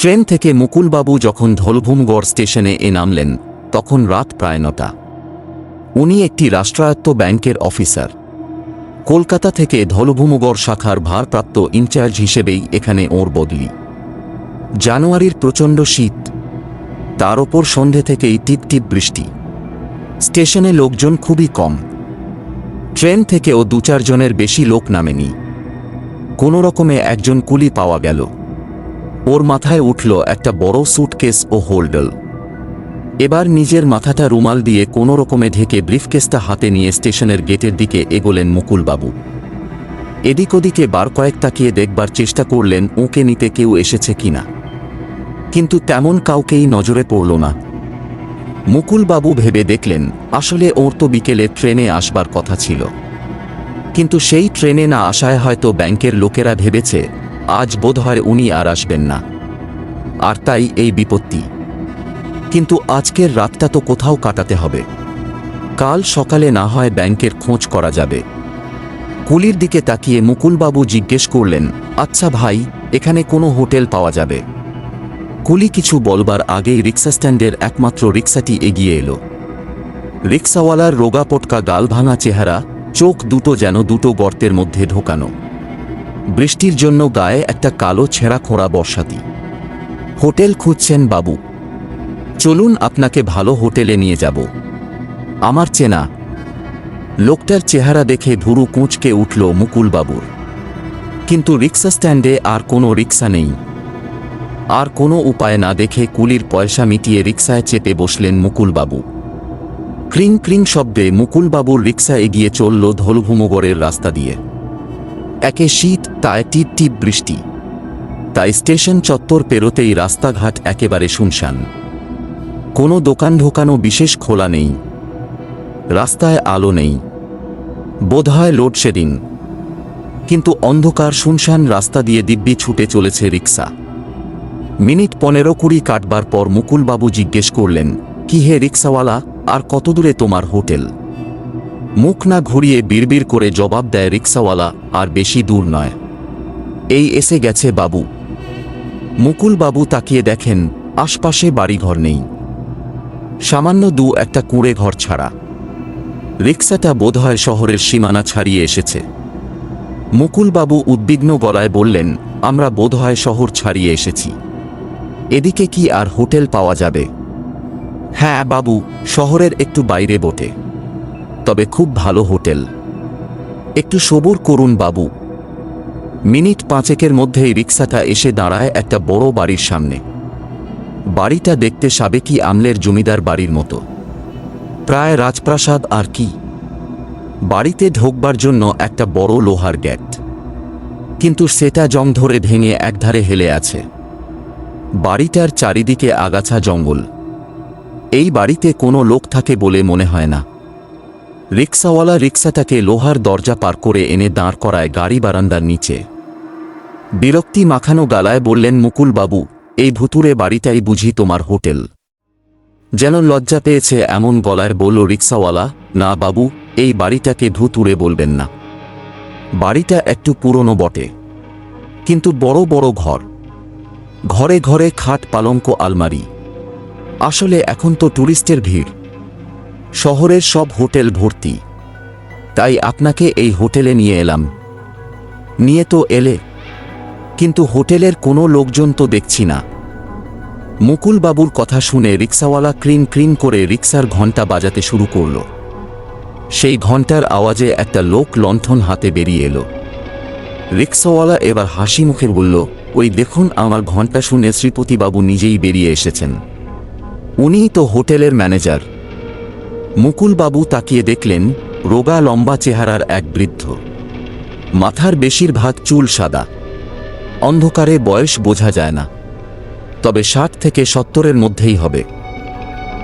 Train থেকে মুকুলবাবু যখন ধলভূমগড় স্টেশনে নামলেন তখন রাত প্রায় 9টা। উনি একটি রাষ্ট্রায়ত্ত ব্যাংকের অফিসার। কলকাতা থেকে ধলভূমগড় শাখার ভারপ্রাপ্ত ইনচার্জ হিসেবেই এখানে ওর বদলি। জানুয়ারির প্রচণ্ড শীত, তার ওপর সন্ধে থেকেই টিপটিপ বৃষ্টি। স্টেশনে লোকজন খুবই কম। ট্রেন থেকেও 2-4 জনের বেশি লোক নামেনি। কোনো রকমে একজন কুলি পাওয়া গেল। ওর মাথায় উঠল একটা বড় স্যুটকেস ও হোল্ডার। এবার নিজের মাথাটা রুমাল দিয়ে কোনো রকমে ঢেকে ব্রিফকেসটা হাতে নিয়ে স্টেশনের গেটের দিকে এগোলেন মুকুলবাবু। এদিক ওদিকে বার কয়েক তাকিয়ে দেখবার চেষ্টা করলেন ওকে নিতে কেউ এসেছে কিনা, কিন্তু তেমন কাউকেই নজরে পড়ল না। মুকুলবাবু ভেবে দেখলেন আসলে ওর তো বিকেলে ট্রেনে আসবার কথা ছিল, কিন্তু সেই ট্রেনে না আসায় হয়তো ব্যাংকের লোকেরা ভেবেছে আজ বোধহয় উনি আর আসবেন না, আর তাই এই বিপত্তি। কিন্তু আজকের রাতটা তো কোথাও কাটাতে হবে। কাল সকালে না হয় ব্যাংকের খোঁজ করা যাবে। কুলির দিকে তাকিয়ে মুকুলবাবু জিজ্ঞেস করলেন, আচ্ছা ভাই, এখানে কোনো হোটেল পাওয়া যাবে? কুলি কিছু বলবার আগেই রিক্সা স্ট্যান্ডের একমাত্র রিক্সাটি এগিয়ে এলো। রিক্সাওয়ালার রোগা পটকা গাল ভাঙা চেহারা, চোখ দুটো যেন দুটো গর্তের মধ্যে ঢোকানো। বৃষ্টির জন্য গায়ে একটা কালো ছেঁড়া খোঁড়া বর্ষাতি। হোটেল খুঁজছেন বাবু? চলুন আপনাকে ভালো হোটেলে নিয়ে যাব। আমার চেনা। লোকটার চেহারা দেখে ভুরু কুঁচকে উঠল মুকুলবাবুর। কিন্তু রিক্সা স্ট্যান্ডে আর কোনো রিক্সা নেই। আর কোনো উপায় না দেখে কুলির পয়সা মিটিয়ে রিক্সায় চেপে বসলেন মুকুলবাবু। ক্রিং ক্রিং শব্দে মুকুলবাবুর রিক্সা এগিয়ে চলল ধলভূমগড়ের রাস্তা দিয়ে। একে শীত, তায় টিপ টিপ বৃষ্টি। তাই স্টেশন চত্বর পেরোতেই রাস্তাঘাট একেবারে শুনশান। কোনো দোকান ঢোকানো বিশেষ খোলা নেই। রাস্তায় আলো নেই, বোধহয় লোডশেডিং। কিন্তু অন্ধকার শুনশান রাস্তা দিয়ে দিব্যি ছুটে চলেছে রিক্সা। মিনিট 15-20 কাটবার পর মুকুলবাবু জিজ্ঞেস করলেন, কি হে রিক্সাওয়ালা, আর কত দূরে তোমার হোটেল? মুখ না ঘুরিয়ে বিড়বিড় করে জবাব দেয় রিক্সাওয়ালা, আর বেশি দূর নয়, এই এসে গেছে বাবু। মুকুলবাবু তাকিয়ে দেখেন আশপাশে বাড়িঘর নেই, সামান্য 2-1টা কুঁড়ে ঘর ছাড়া। রিক্সাটা বোধহয় শহরের সীমানা ছাড়িয়ে এসেছে। মুকুলবাবু উদ্বিগ্ন গলায় বললেন, আমরা বোধহয় শহর ছাড়িয়ে এসেছি। এদিকে কি আর হোটেল পাওয়া যাবে? হ্যাঁ বাবু, শহরের একটু বাইরে বটে, তবে খুব ভালো হোটেল। একটু সবুর করুন বাবু। মিনিট 5-এর মধ্যেই রিক্সাটা এসে দাঁড়ায় একটা বড় বাড়ির সামনে। বাড়িটা দেখতে সাবেকি আমলের জমিদার বাড়ির মতো, প্রায় রাজপ্রাসাদ আর কি। বাড়িতে ঢোকবার জন্য একটা বড় লোহার গেট, কিন্তু সেটা জং ধরে ভেঙে একধারে হেলে আছে। বাড়িটার চারিদিকে আগাছা জঙ্গল। এই বাড়িতে কোনো লোক থাকে বলে মনে হয় না। রিক্সাওয়ালা রিক্সাটাকে লোহার দরজা পার করে এনে দাঁড় করায় গাড়ি বারান্দার নিচে। বিরক্তি মাখানো গালায় বললেন, মুকুলবাবু, এই ভুতুরে বাড়িটাই বুঝি তোমার হোটেল? যেন লজ্জা পেয়েছে এমন গলায় বলল রিক্সাওয়ালা, না বাবু, এই বাড়িটাকে ভুতুরে বলবেন না। বাড়িটা একটু পুরনো বটে, কিন্তু বড় বড় ঘর, ঘরে ঘরে খাট, পালঙ্ক, আলমারি। আসলে এখন তো টুরিস্টের ভিড়, শহরের সব হোটেল ভর্তি, তাই আপনাকে এই হোটেলে নিয়ে এলাম। নিয়ে তো এলে, কিন্তু হোটেলের কোনো লোকজন তো দেখছি না। মুকুলবাবুর কথা শুনে রিক্সাওয়ালা ক্রিন ক্রিন করে রিক্সার ঘণ্টা বাজাতে শুরু করল। সেই ঘণ্টার আওয়াজে একটা লোক লণ্ঠন হাতে বেরিয়ে এলো। রিক্সাওয়ালা এবার হাসি মুখে বলল, ওই দেখুন, আমার ঘণ্টা শুনে শ্রীপতিবাবু নিজেই বেরিয়ে এসেছেন। উনিই তো হোটেলের ম্যানেজার। মুকুলবাবু তাকিয়ে দেখলেন রোগা লম্বা চেহারার এক বৃদ্ধ। মাথার বেশিরভাগ চুল সাদা। অন্ধকারে বয়স বোঝা যায় না, তবে 60 থেকে 70-এর মধ্যেই হবে।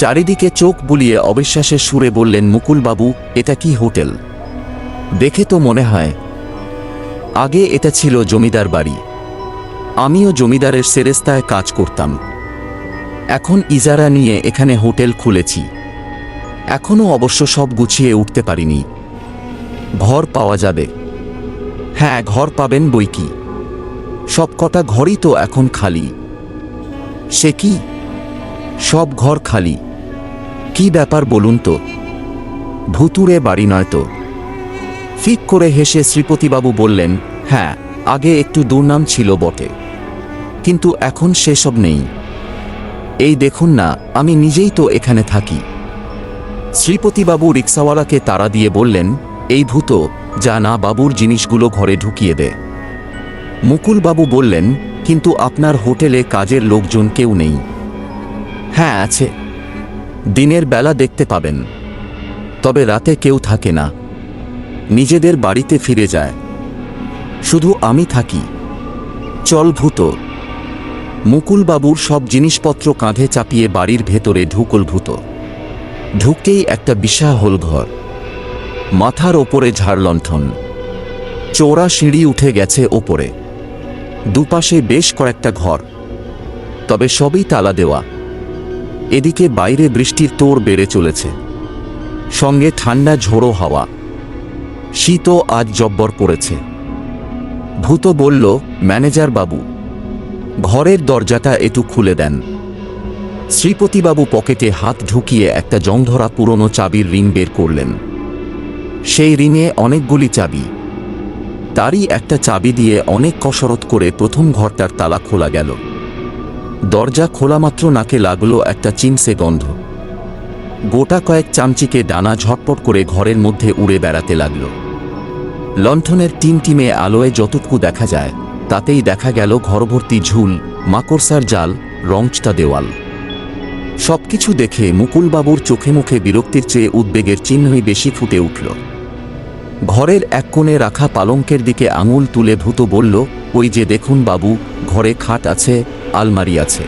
চারিদিকে চোখ বুলিয়ে অবিশ্বাসের সুরে বললেন, মুকুলবাবু, এটা কি হোটেল? দেখে তো মনে হয় আগে এটা ছিল জমিদার বাড়ি। আমিও জমিদারের সেরেস্তায় কাজ করতাম। এখন ইজারা নিয়ে এখানে হোটেল খুলেছি। এখনো অবশ্য সব গুছিয়ে উঠতে পারিনি। ঘর পাওয়া যাবে? হ্যাঁ, ঘর পাবেন বইকি। সব কটা ঘরই তো এখন খালি। সে কি? সব ঘর খালি। কি ব্যাপার বলুন তো? ভুতুড়ে বাড়ি নয় তো? ফিক করে হেসে শ্রীপতিবাবু বললেন, হ্যাঁ, আগে একটু দুর্নাম ছিল বটে, কিন্তু এখন সেসব নেই। এই দেখুন না, আমি নিজেই তো এখানে থাকি। শ্রীপতিবাবু রিক্সাওয়ালাকে তাড়া দিয়ে বললেন, এই ভূত, যা না বাবুর জিনিসগুলো ঘরে ঢুকিয়ে দে। মুকুলবাবু বললেন, কিন্তু আপনার হোটেলে কাজের লোকজন কেউ নেই। হ্যাঁ আছে, দিনের বেলা দেখতে পাবেন, তবে রাতে কেউ থাকে না, নিজেদের বাড়িতে ফিরে যায়। শুধু আমি থাকি। চল ভূত। মুকুলবাবুর সব জিনিসপত্র কাঁধে চাপিয়ে বাড়ির ভেতরে ঢুকল ভূত। ঢুকতেই একটা বিশাল ঘর, মাথার ওপরে ঝাড়লণ্ঠন, চওড়া সিঁড়ি উঠে গেছে ওপরে, দুপাশে বেশ কয়েকটা ঘর, তবে সবই তালা দেওয়া। এদিকে বাইরে বৃষ্টির তোড় বেড়ে চলেছে, সঙ্গে ঠান্ডা ঝোড়ো হাওয়া। শীতও আজ জব্বর পড়েছে। ভূত বলল, ম্যানেজার বাবু, ঘরের দরজাটা একটু খুলে দেন। শ্রীপতিবাবু পকেটে হাত ঢুকিয়ে একটা জংধরা পুরনো চাবির রিং বের করলেন। সেই রিংয়ে অনেকগুলি চাবি। তারই একটা চাবি দিয়ে অনেক কসরত করে প্রথম ঘরটার তালা খোলা গেল। দরজা খোলা মাত্র নাকে লাগলো একটা চিমসে গন্ধ। গোটা কয়েক চামচিকে ডানা ঝটপট করে ঘরের মধ্যে উড়ে বেড়াতে লাগল। লণ্ঠনের টিমটিমে আলোয় যতটুকু দেখা যায় তাতেই দেখা গেল ঘরভর্তি ঝুল, মাকড়সার জাল, রংচটা দেওয়াল। সবকিছু দেখে মুকুলবাবুর চোখে মুখে বিরক্তির চেয়ে উদ্বেগের চিহ্নই বেশি ফুটে উঠল। ঘরের এক কোণে রাখা পালঙ্কের দিকে আঙুল তুলে ভূত বলল, ওই যে দেখুন বাবু, ঘরে খাট আছে, আলমারি আছে।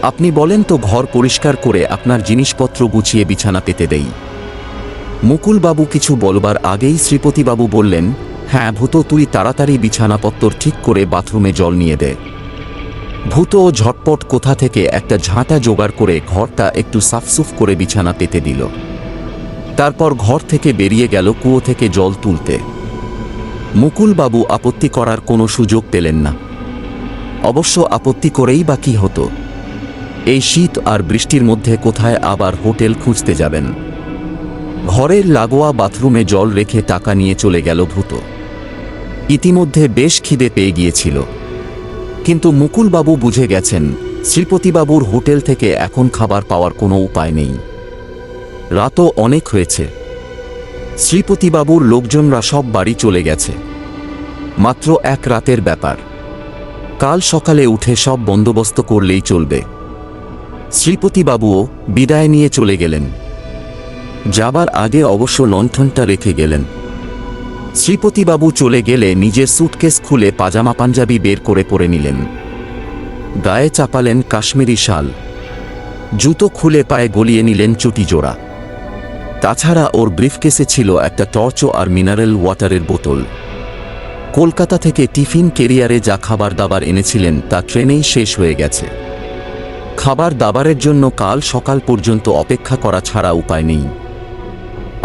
আপনি বলেন তো ঘর পরিষ্কার করে আপনার জিনিসপত্র গুছিয়ে বিছানা পেতে দেই। মুকুলবাবু কিছু বলবার আগেই শ্রীপতিবাবু বললেন, হ্যাঁ ভূত, তুই তাড়াতাড়ি বিছানাপত্তর ঠিক করে বাথরুমে জল নিয়ে দে। ভূত ঝটপট কোথা থেকে একটা ঝাঁটা জোগাড় করে ঘরটা একটু সাফসুফ করে বিছানা পেতে দিল। তারপর ঘর থেকে বেরিয়ে গেল কুয়ো থেকে জল তুলতে। মুকুলবাবু আপত্তি করার কোনো সুযোগ পেলেন না। অবশ্য আপত্তি করেই বা কী হতো? এই শীত আর বৃষ্টির মধ্যে কোথায় আবার হোটেল খুঁজতে যাবেন? ঘরের লাগোয়া বাথরুমে জল রেখে টাকা নিয়ে চলে গেল ভূত। ইতিমধ্যে বেশ খিদে পেয়ে গিয়েছিল, কিন্তু মুকুলবাবু বুঝে গেছেন শ্রীপতিবাবুর হোটেল থেকে এখন খাবার পাওয়ার কোনো উপায় নেই। রাতও অনেক হয়েছে। শ্রীপতিবাবুর লোকজনরা সব বাড়ি চলে গেছে। মাত্র এক রাতের ব্যাপার, কাল সকালে উঠে সব বন্দোবস্ত করলেই চলবে। শ্রীপতিবাবুও বিদায় নিয়ে চলে গেলেন। যাবার আগে অবশ্য লণ্ঠনটা রেখে গেলেন। শ্রীপতিবাবু চলে গেলে নিজের সুটকেস খুলে পাজামা পাঞ্জাবি বের করে পরে নিলেন। গায়ে চাপালেন কাশ্মীরি শাল, জুতো খুলে পায়ে গলিয়ে নিলেন চটি জোড়া। তাছাড়া ওর ব্রিফকেসে ছিল একটা টর্চ আর মিনারেল ওয়াটারের বোতল। কলকাতা থেকে টিফিন ক্যারিয়ারে যা খাবার দাবার এনেছিলেন তা ট্রেনেই শেষ হয়ে গেছে। খাবার দাবারের জন্য কাল সকাল পর্যন্ত অপেক্ষা করা ছাড়া উপায় নেই।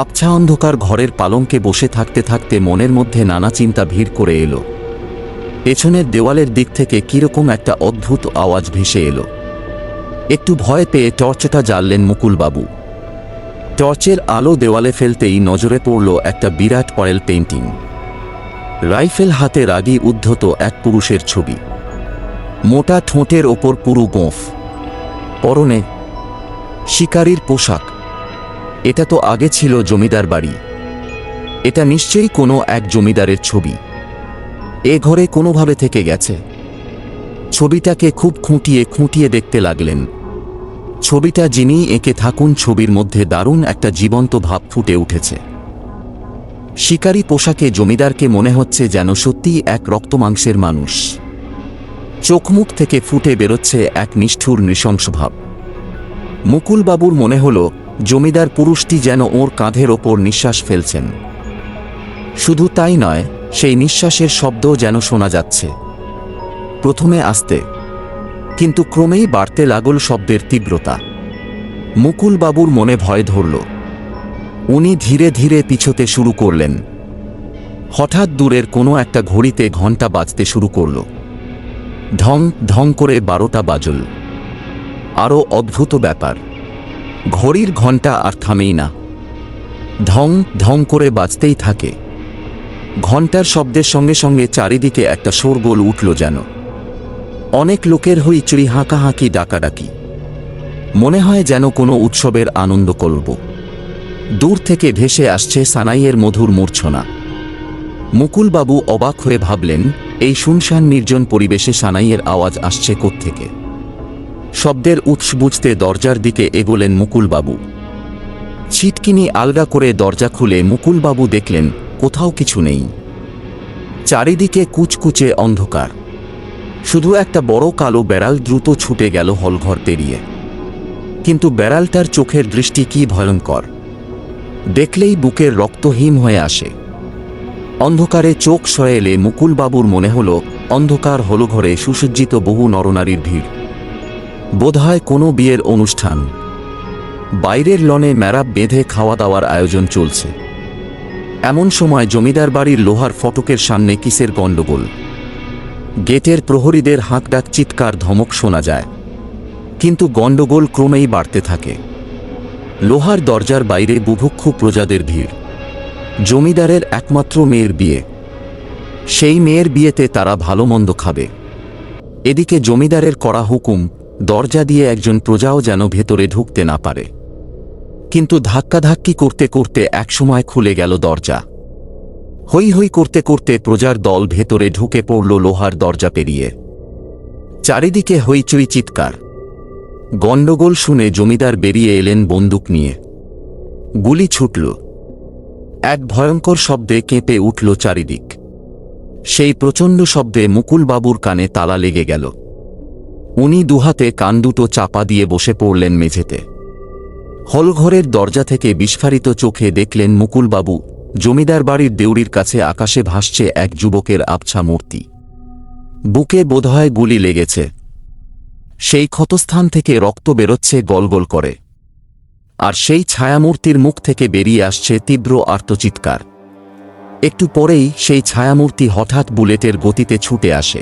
আবছা অন্ধকার ঘরের পালঙ্কে বসে থাকতে থাকতে মনের মধ্যে নানা চিন্তা ভিড় করে এলো। পেছনের দেওয়ালের দিক থেকে কিরকম একটা অদ্ভুত আওয়াজ ভেসে এলো। একটু ভয় পেয়ে টর্চটা জ্বাললেন মুকুলবাবু। টর্চের আলো দেওয়ালে ফেলতেই নজরে পড়ল একটা বিরাট অয়েল পেইন্টিং। রাইফেল হাতে রাগী উদ্ধত এক পুরুষের ছবি। মোটা ঠোঁটের ওপর পুরু গোঁফ, পরনে শিকারীর পোশাক। এটা তো আগে ছিল জমিদার বাড়ি। এটা নিশ্চয়ই কোনো এক জমিদারের ছবি। এ ঘরে কোনোভাবে থেকে গেছে। ছবিটাকে খুব খুঁটিয়ে খুঁটিয়ে দেখতে লাগলেন। ছবিটা যিনি এঁকে থাকুন, ছবির মধ্যে দারুণ একটা জীবন্ত ভাব ফুটে উঠেছে। শিকারী পোশাকে জমিদারকে মনে হচ্ছে যেন সত্যিই এক রক্তমাংসের মানুষ। চোখমুখ থেকে ফুটে বেরোচ্ছে এক নিষ্ঠুর নৃশংস ভাব। মুকুলবাবুর মনে হল জমিদার পুরুষটি যেন ওর কাঁধের ওপর নিঃশ্বাস ফেলছেন। শুধু তাই নয়, সেই নিঃশ্বাসের শব্দও যেন শোনা যাচ্ছে। প্রথমে আস্তে, কিন্তু ক্রমেই বাড়তে লাগল শব্দের তীব্রতা। মুকুলবাবুর মনে ভয় ধরল। উনি ধীরে ধীরে পিছোতে শুরু করলেন। হঠাৎ দূরের কোনো একটা ঘড়িতে ঘণ্টা বাজতে শুরু করল। ঢং ঢং করে 12টা বাজল। আরও অদ্ভুত ব্যাপার, ঘড়ির ঘণ্টা আর থামেই না, ঢং ঢং করে বাজতেই থাকে। ঘণ্টার শব্দের সঙ্গে সঙ্গে চারিদিকে একটা শোরগোল উঠল যেন। অনেক লোকের হইচই, হাঁকাহাঁকি, ডাকাডাকি। মনে হয় যেন কোনো উৎসবের আনন্দ করব। দূর থেকে ভেসে আসছে সানাইয়ের মধুর মূর্ছনা। মুকুলবাবু অবাক হয়ে ভাবলেন, এই শুনশান নির্জন পরিবেশে সানাইয়ের আওয়াজ আসছে কোত্থেকে। শব্দের উৎস বুঝতে দরজার দিকে এগোলেন মুকুলবাবু। ছিটকিনি আলগা করে দরজা খুলে মুকুলবাবু দেখলেন কোথাও কিছু নেই। চারিদিকে কুচকুচে অন্ধকার। শুধু একটা বড় কালো বেড়াল দ্রুত ছুটে গেল হলঘর পেরিয়ে। কিন্তু বেড়ালটার চোখের দৃষ্টি কি ভয়ঙ্কর! দেখলেই বুকের রক্ত হিম হয়ে আসে। অন্ধকারে চোখ সয়ে এলে মুকুলবাবুর মনে হল অন্ধকার হলঘরে সুসজ্জিত বহু নরনারীর ভিড়। বোধহয় কোনো বিয়ের অনুষ্ঠান। বাইরের লনে ম্যারাপ বেঁধে খাওয়া দাওয়ার আয়োজন চলছে। এমন সময় জমিদার বাড়ির লোহার ফটকের সামনে কিসের গণ্ডগোল। গেটের প্রহরীদের হাঁকডাক, চিৎকার, ধমক শোনা যায়। কিন্তু গণ্ডগোল ক্রমেই বাড়তে থাকে। লোহার দরজার বাইরে বুভুক্ষু প্রজাদের ভিড়। জমিদারের একমাত্র মেয়ের বিয়ে। সেই মেয়ের বিয়েতে তারা ভালো মন্দ খাবে। এদিকে জমিদারের কড়া হুকুম, দরজা দিয়ে একজন প্রজাও যেন ভেতরে ঢুকতে না পারে। কিন্তু ধাক্কাধাক্কি করতে করতে একসময় খুলে গেল দরজা। হৈ হৈ করতে করতে প্রজার দল ভেতরে ঢুকে পড়ল লোহার দরজা পেরিয়ে। চারিদিকে হইচই, চিৎকার। গণ্ডগোল শুনে জমিদার বেরিয়ে এলেন বন্দুক নিয়ে। গুলি ছুটল। এক ভয়ঙ্কর শব্দে কেঁপে উঠল চারিদিক। সেই প্রচণ্ড শব্দে মুকুলবাবুর কানে তালা লেগে গেল। উনি দুহাতে কান দুটো চাপা দিয়ে বসে পড়লেন মেঝেতে। হলঘরের দরজা থেকে বিস্ফারিত চোখে দেখলেন মুকুলবাবু, জমিদার বাড়ির দেউড়ির কাছে আকাশে ভাসছে এক যুবকের আবছা মূর্তি। বুকে বোধহয় গুলি লেগেছে। সেই ক্ষতস্থান থেকে রক্ত বেরোচ্ছে গলগল করে। আর সেই ছায়ামূর্তির মুখ থেকে বেরিয়ে আসছে তীব্র আর্তচিৎকার। একটু পরেই সেই ছায়ামূর্তি হঠাৎ বুলেটের গতিতে ছুটে আসে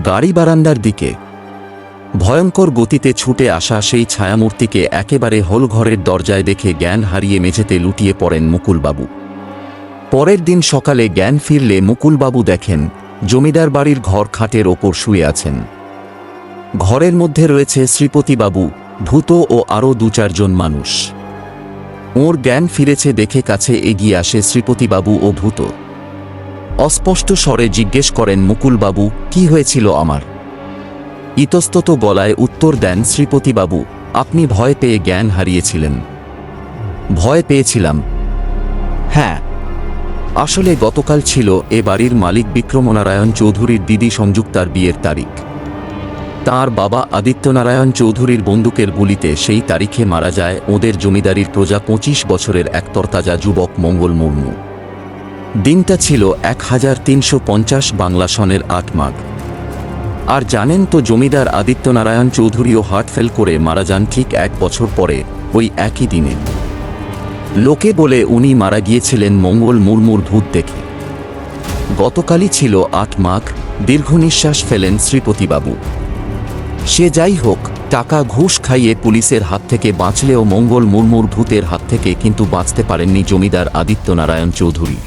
গাড়ি বারান্দার দিকে। ভয়ঙ্কর গতিতে ছুটে আসা সেই ছায়ামূর্তিকে একেবারে হলঘরের দরজায় দেখে জ্ঞান হারিয়ে মেঝেতে লুটিয়ে পড়েন মুকুলবাবু। পরের দিন সকালে জ্ঞান ফিরলে মুকুলবাবু দেখেন জমিদার বাড়ির ঘর খাটের ওপর শুয়ে আছেন। ঘরের মধ্যে রয়েছে শ্রীপতিবাবু, ভূত ও আরও 2-4 জন মানুষ। ওর জ্ঞান ফিরেছে দেখে কাছে এগিয়ে আসে শ্রীপতিবাবু ও ভূত। অস্পষ্ট স্বরে জিজ্ঞেস করেন, মুকুলবাবু, কি হয়েছিল আমার? ইতস্তত গলায় উত্তর দেন শ্রীপতিবাবু, আপনি ভয় পেয়ে জ্ঞান হারিয়েছিলেন। ভয় পেয়েছিলাম? হ্যাঁ, আসলে গতকাল ছিল এ বাড়ির মালিক বিক্রমনারায়ণ চৌধুরীর দিদি সংযুক্তার বিয়ের তারিখ। তাঁর বাবা আদিত্যনারায়ণ চৌধুরীর বন্দুকের গুলিতে সেই তারিখে মারা যায় ওদের জমিদারির প্রজা 25 বছরের এক তরতাজা যুবক মঙ্গল মুর্মু। দিনটা ছিল 1350 বাংলা সনের 8 মাঘ। আর জানেন তো, জমিদার আদিত্যনারায়ণ চৌধুরীও হার্ট ফেল করে মারা যান ঠিক 1 বছর পরে, ওই একই দিনে। লোকে বলে উনি মারা গিয়েছিলেন মঙ্গল মুর্মুর ভূত দেখে। গতকালই ছিল 8 মাঘ। দীর্ঘ নিঃশ্বাস ফেলেন শ্রীপতিবাবু। সে যাই হোক, টাকা ঘুষ খাইয়ে পুলিশের হাত থেকে বাঁচলেও মঙ্গল মুর্মুর ভূতের হাত থেকে কিন্তু বাঁচতে পারেননি জমিদার আদিত্যনারায়ণ চৌধুরী।